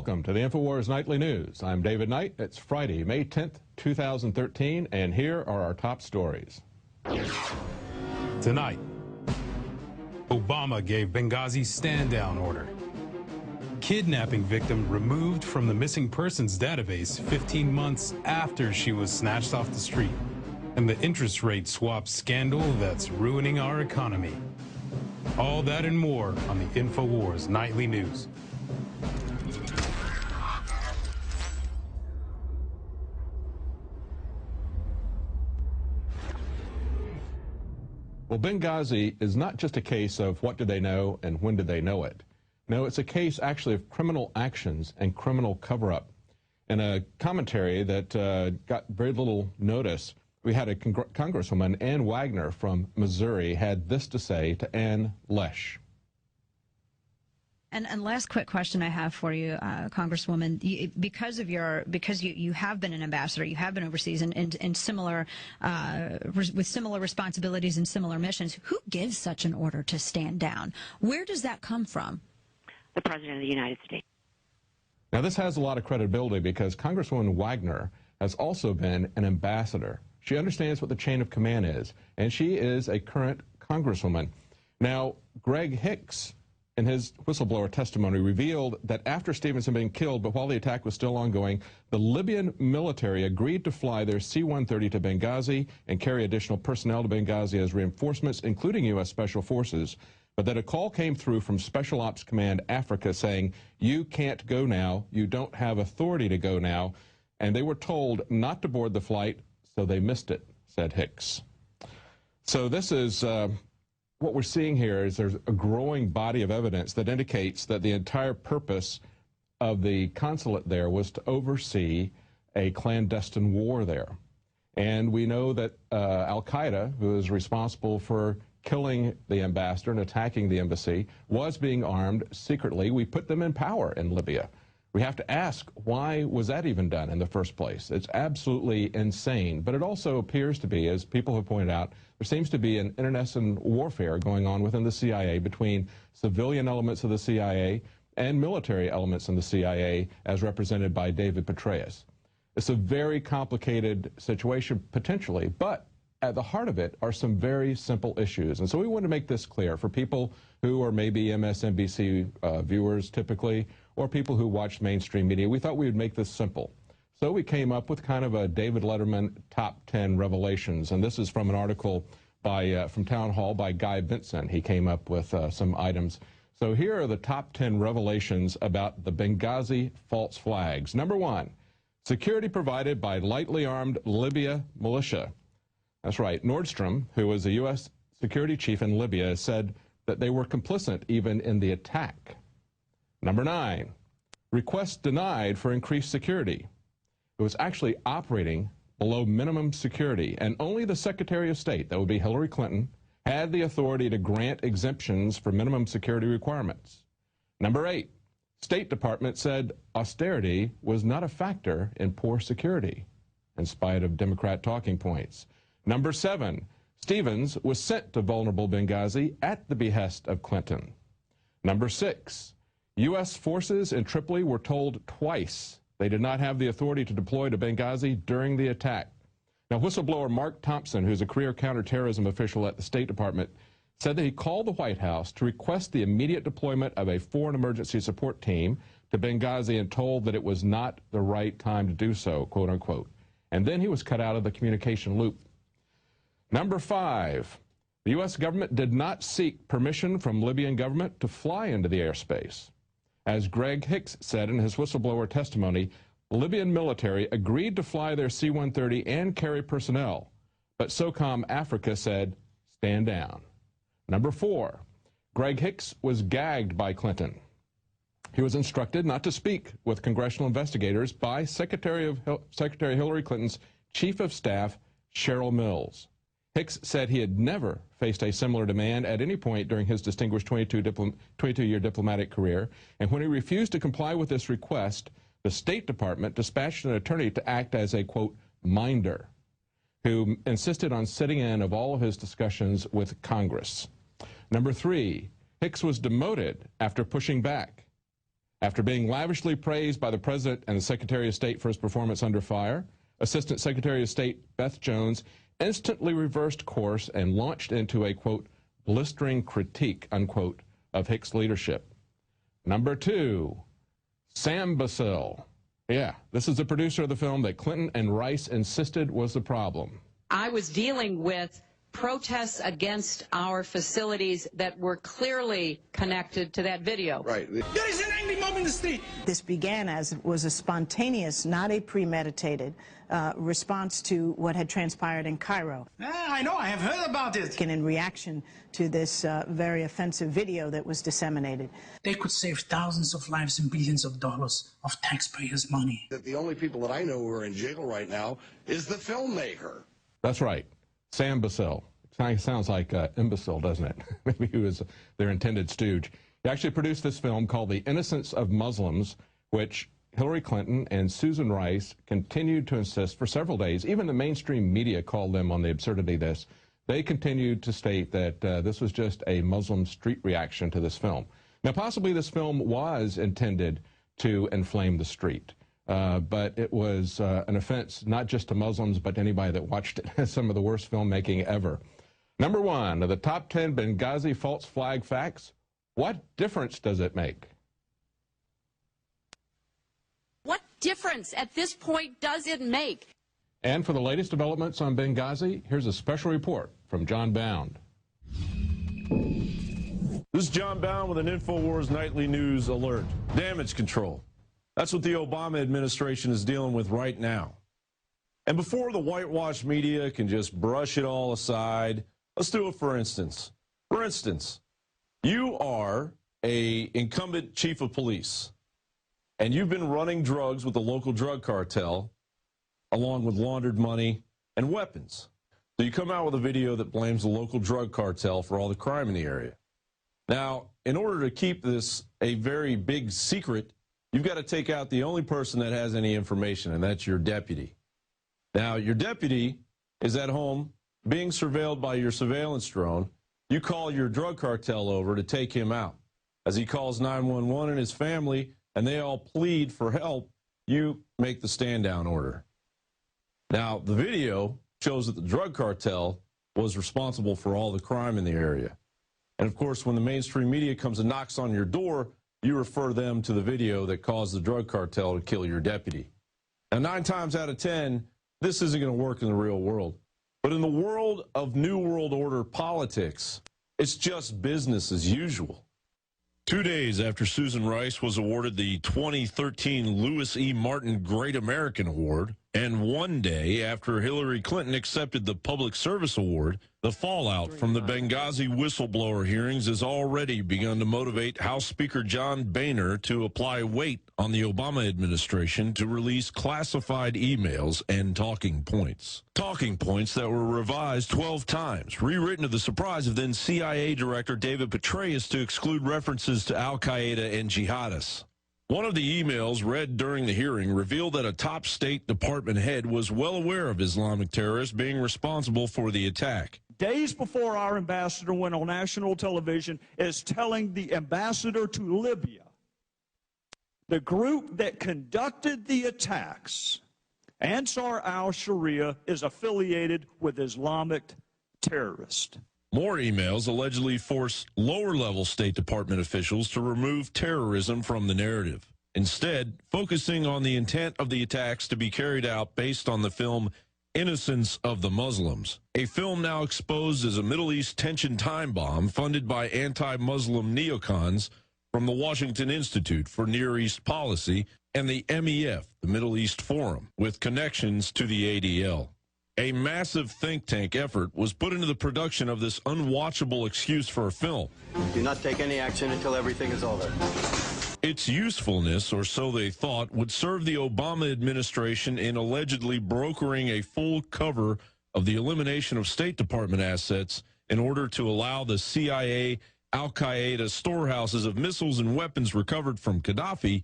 Welcome to the InfoWars Nightly News. I'm David Knight. It's Friday, May 10th, 2013, and here are our top stories. Tonight, Obama gave Benghazi stand-down order. Kidnapping victim removed from the missing persons database 15 months after she was snatched off the street. And the interest rate swap scandal that's ruining our economy. All that and more on the InfoWars Nightly News. Well, Benghazi is not just a case of what did they know and when did they know it. No, it's a case actually of criminal actions and criminal cover-up. In a commentary that got very little notice, we had a Congresswoman, Ann Wagner from Missouri, had this to say to Ann Lesh. And last quick question I have for you, Congresswoman, because you have been an ambassador, you have been overseas in similar with similar responsibilities and similar missions. Who gives such an order to stand down? Where does that come from? The President of the United States. Now, this has a lot of credibility because Congresswoman Wagner has also been an ambassador. She understands what the chain of command is, and she is a current Congresswoman. Now, Greg Hicks, in his whistleblower testimony, revealed that after Stevenson had been killed, but while the attack was still ongoing, the Libyan military agreed to fly their C-130 to Benghazi and carry additional personnel to Benghazi as reinforcements, including U.S. Special Forces, but that a call came through from Special Ops Command Africa saying, you can't go now, you don't have authority to go now, and they were told not to board the flight, so they missed it, said Hicks. So this is what we're seeing here is there's a growing body of evidence that indicates that the entire purpose of the consulate there was to oversee a clandestine war there. And we know that Al-Qaeda, who is responsible for killing the ambassador and attacking the embassy, was being armed secretly. We put them in power in Libya. We have to ask, why was that even done in the first place? It's absolutely insane. But it also appears to be, as people have pointed out, there seems to be an internecine warfare going on within the CIA between civilian elements of the CIA and military elements in the CIA, as represented by David Petraeus. It's a very complicated situation, potentially, but at the heart of it are some very simple issues. And so we want to make this clear for people who are maybe MSNBC viewers typically, or people who watch mainstream media. We thought we would make this simple. So we came up with kind of a David Letterman top 10 revelations. And this is from an article by from Town Hall by Guy Benson. He came up with some items. So here are the top 10 revelations about the Benghazi false flags. Number one, security provided by lightly armed Libya militia. That's right. Nordstrom, who was a U.S. security chief in Libya, said that they were complicit even in the attack. Number 9, requests denied for increased security. It was actually operating below minimum security, and only the Secretary of State, that would be Hillary Clinton, had the authority to grant exemptions for minimum security requirements. Number 8, State Department said austerity was not a factor in poor security, in spite of Democrat talking points. Number 7, Stevens was sent to vulnerable Benghazi at the behest of Clinton. Number 6, U.S. forces in Tripoli were told twice they did not have the authority to deploy to Benghazi during the attack. Now, whistleblower Mark Thompson, who's a career counterterrorism official at the State Department, said that he called the White House to request the immediate deployment of a foreign emergency support team to Benghazi and told that it was not the right time to do so, quote unquote. And then he was cut out of the communication loop. Number 5, the U.S. government did not seek permission from Libyan government to fly into the airspace. As Greg Hicks said in his whistleblower testimony, Libyan military agreed to fly their C-130 and carry personnel, but SOCOM Africa said, stand down. Number 4, Greg Hicks was gagged by Clinton. He was instructed not to speak with congressional investigators by Secretary Hillary Clinton's Chief of Staff, Cheryl Mills. Hicks said he had never faced a similar demand at any point during his distinguished 22-year diplomatic career, and when he refused to comply with this request, the State Department dispatched an attorney to act as a, quote, minder, who insisted on sitting in of all of his discussions with Congress. Number 3, Hicks was demoted after pushing back. After being lavishly praised by the President and the Secretary of State for his performance under fire, Assistant Secretary of State Beth Jones instantly reversed course and launched into a, quote, blistering critique, unquote, of Hicks' leadership. Number 2, Sam Basile. Yeah, this is the producer of the film that Clinton and Rice insisted was the problem. I was dealing with protests against our facilities that were clearly connected to that video. Right. There is an angry mob in the street. This began as it was a spontaneous, not a premeditated response to what had transpired in Cairo. I know, I have heard about it. And in reaction to this very offensive video that was disseminated. They could save thousands of lives and billions of dollars of taxpayers' money. That the only people that I know who are in jail right now is the filmmaker. That's right. Sam Basile. Sounds like imbecile, doesn't it? Maybe he was their intended stooge. He actually produced this film called The Innocence of Muslims, which Hillary Clinton and Susan Rice continued to insist for several days. Even the mainstream media called them on the absurdity of this. They continued to state that this was just a Muslim street reaction to this film. Now, possibly this film was intended to inflame the street. But it was an offense not just to Muslims, but to anybody that watched it. Some of the worst filmmaking ever. Number 1 of the top 10 Benghazi false flag facts. What difference does it make? What difference at this point does it make? And for the latest developments on Benghazi, here's a special report from John Bound. This is John Bound with an InfoWars Nightly News alert. Damage control. That's what the Obama administration is dealing with right now. And before the whitewash media can just brush it all aside, let's do it for instance. For instance, you are an incumbent chief of police, and you've been running drugs with the local drug cartel, along with laundered money and weapons. So you come out with a video that blames the local drug cartel for all the crime in the area. Now, in order to keep this a very big secret, you've got to take out the only person that has any information, and that's your deputy. Now, your deputy is at home being surveilled by your surveillance drone. You call your drug cartel over to take him out. As he calls 911 and his family, and they all plead for help, you make the stand-down order. Now, the video shows that the drug cartel was responsible for all the crime in the area. And, of course, when the mainstream media comes and knocks on your door, you refer them to the video that caused the drug cartel to kill your deputy. Now, 9 times out of 10, this isn't going to work in the real world. But in the world of New World Order politics, it's just business as usual. 2 days after Susan Rice was awarded the 2013 Lewis E. Martin Great American Award, and 1 day after Hillary Clinton accepted the Public Service Award, the fallout from the Benghazi whistleblower hearings has already begun to motivate House Speaker John Boehner to apply weight on the Obama administration to release classified emails and talking points. Talking points that were revised 12 times, rewritten to the surprise of then CIA Director David Petraeus to exclude references to al-Qaeda and jihadists. One of the emails read during the hearing revealed that a top State Department head was well aware of Islamic terrorists being responsible for the attack. Days before our ambassador went on national television is telling the ambassador to Libya, the group that conducted the attacks, Ansar al-Sharia, is affiliated with Islamic terrorists. More emails allegedly force lower-level State Department officials to remove terrorism from the narrative, instead focusing on the intent of the attacks to be carried out based on the film Innocence of the Muslims, a film now exposed as a Middle East tension time bomb funded by anti-Muslim neocons from the Washington Institute for Near East Policy and the MEF, the Middle East Forum, with connections to the ADL. A massive think tank effort was put into the production of this unwatchable excuse for a film. Do not take any action until everything is over. Its usefulness, or so they thought, would serve the Obama administration in allegedly brokering a full cover of the elimination of State Department assets in order to allow the CIA, al-Qaeda storehouses of missiles and weapons recovered from Gaddafi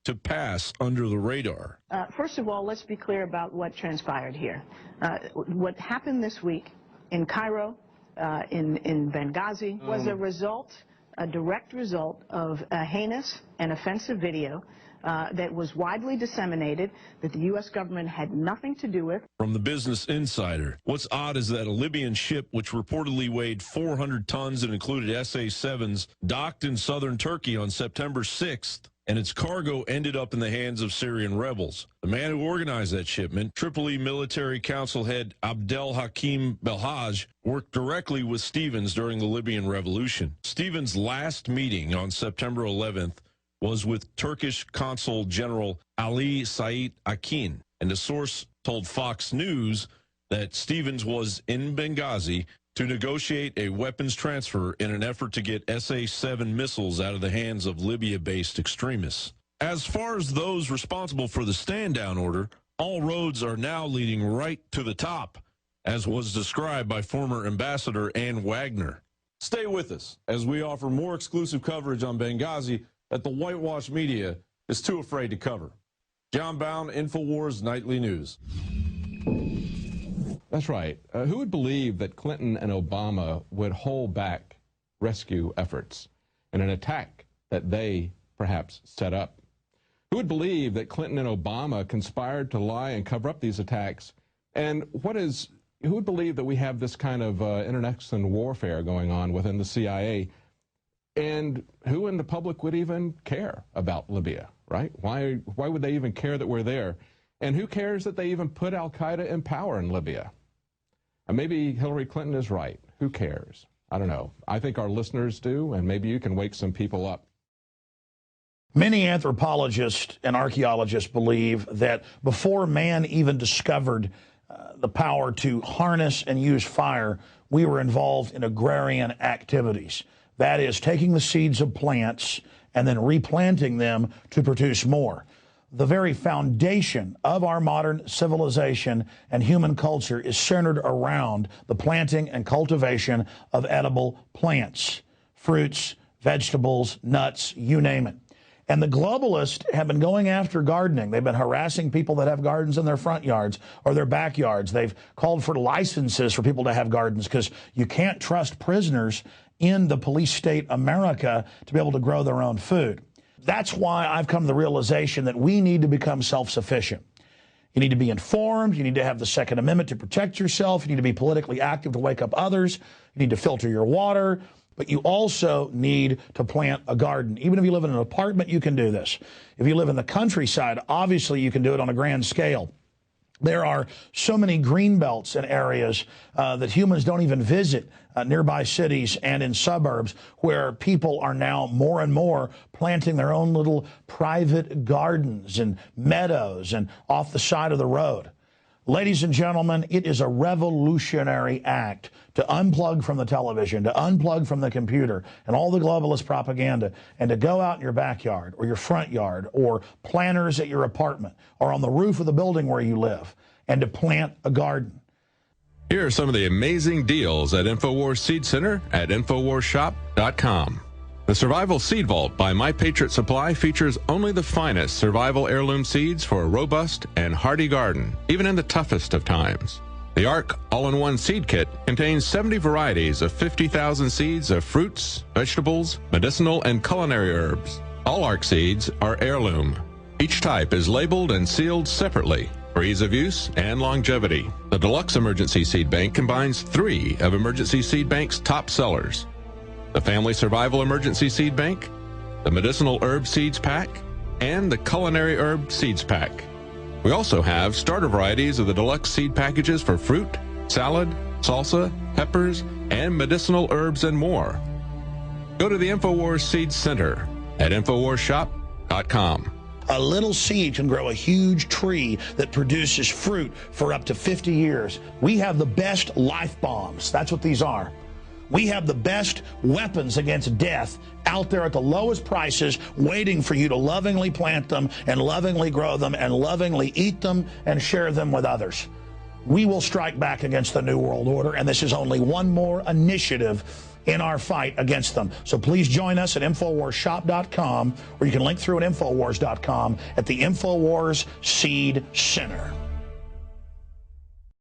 to pass under the radar. First of all, let's be clear about what transpired here. What happened this week in Cairo, in Benghazi, was a result a direct result of a heinous and offensive video that was widely disseminated, that the U.S. government had nothing to do with. From the Business Insider, what's odd is that a Libyan ship, which reportedly weighed 400 tons and included SA-7s, docked in southern Turkey on September 6th, and its cargo ended up in the hands of Syrian rebels. The man who organized that shipment, Tripoli Military Council head Abdel Hakim Belhaj, worked directly with Stevens during the Libyan Revolution. Stevens' last meeting on September 11th was with Turkish Consul General Ali Said Akin, and a source told Fox News that Stevens was in Benghazi to negotiate a weapons transfer in an effort to get SA-7 missiles out of the hands of Libya-based extremists. As far as those responsible for the stand-down order, all roads are now leading right to the top, as was described by former Ambassador Ann Wagner. Stay with us as we offer more exclusive coverage on Benghazi that the whitewash media is too afraid to cover. John Bound, InfoWars Nightly News. That's right. Who would believe that Clinton and Obama would hold back rescue efforts in an attack that they perhaps set up? Who would believe that Clinton and Obama conspired to lie and cover up these attacks? And who would believe that we have this kind of internecine warfare going on within the CIA? And who in the public would even care about Libya, right? Why would they even care that we're there? And who cares that they even put al-Qaeda in power in Libya? And maybe Hillary Clinton is right. Who cares? I don't know. I think our listeners do, and maybe you can wake some people up. Many anthropologists and archaeologists believe that before man even discovered the power to harness and use fire, we were involved in agrarian activities. That is, taking the seeds of plants and then replanting them to produce more. The very foundation of our modern civilization and human culture is centered around the planting and cultivation of edible plants, fruits, vegetables, nuts, you name it. And the globalists have been going after gardening. They've been harassing people that have gardens in their front yards or their backyards. They've called for licenses for people to have gardens because you can't trust prisoners in the police state America to be able to grow their own food. That's why I've come to the realization that we need to become self-sufficient. You need to be informed. You need to have the Second Amendment to protect yourself. You need to be politically active to wake up others. You need to filter your water. But you also need to plant a garden. Even if you live in an apartment, you can do this. If you live in the countryside, obviously you can do it on a grand scale. There are so many green belts in areas that humans don't even visit, nearby cities and in suburbs, where people are now more and more planting their own little private gardens and meadows and off the side of the road. Ladies and gentlemen, it is a revolutionary act to unplug from the television, to unplug from the computer and all the globalist propaganda, and to go out in your backyard or your front yard or planters at your apartment or on the roof of the building where you live, and to plant a garden. Here are some of the amazing deals at InfoWars Seed Center at InfoWarsShop.com. The Survival Seed Vault by My Patriot Supply features only the finest survival heirloom seeds for a robust and hardy garden, even in the toughest of times. The ARC All-in-One Seed Kit contains 70 varieties of 50,000 seeds of fruits, vegetables, medicinal, and culinary herbs. All ARC seeds are heirloom. Each type is labeled and sealed separately for ease of use and longevity. The Deluxe Emergency Seed Bank combines 3 of Emergency Seed Bank's top sellers: the Family Survival Emergency Seed Bank, the Medicinal Herb Seeds Pack, and the Culinary Herb Seeds Pack. We also have starter varieties of the deluxe seed packages for fruit, salad, salsa, peppers, and medicinal herbs and more. Go to the InfoWars Seed Center at InfoWarsShop.com. A little seed can grow a huge tree that produces fruit for up to 50 years. We have the best life bombs. That's what these are. We have the best weapons against death out there at the lowest prices, waiting for you to lovingly plant them and lovingly grow them and lovingly eat them and share them with others. We will strike back against the New World Order, and this is only one more initiative in our fight against them. So please join us at InfoWarsShop.com, or you can link through at InfoWars.com at the InfoWars Seed Center.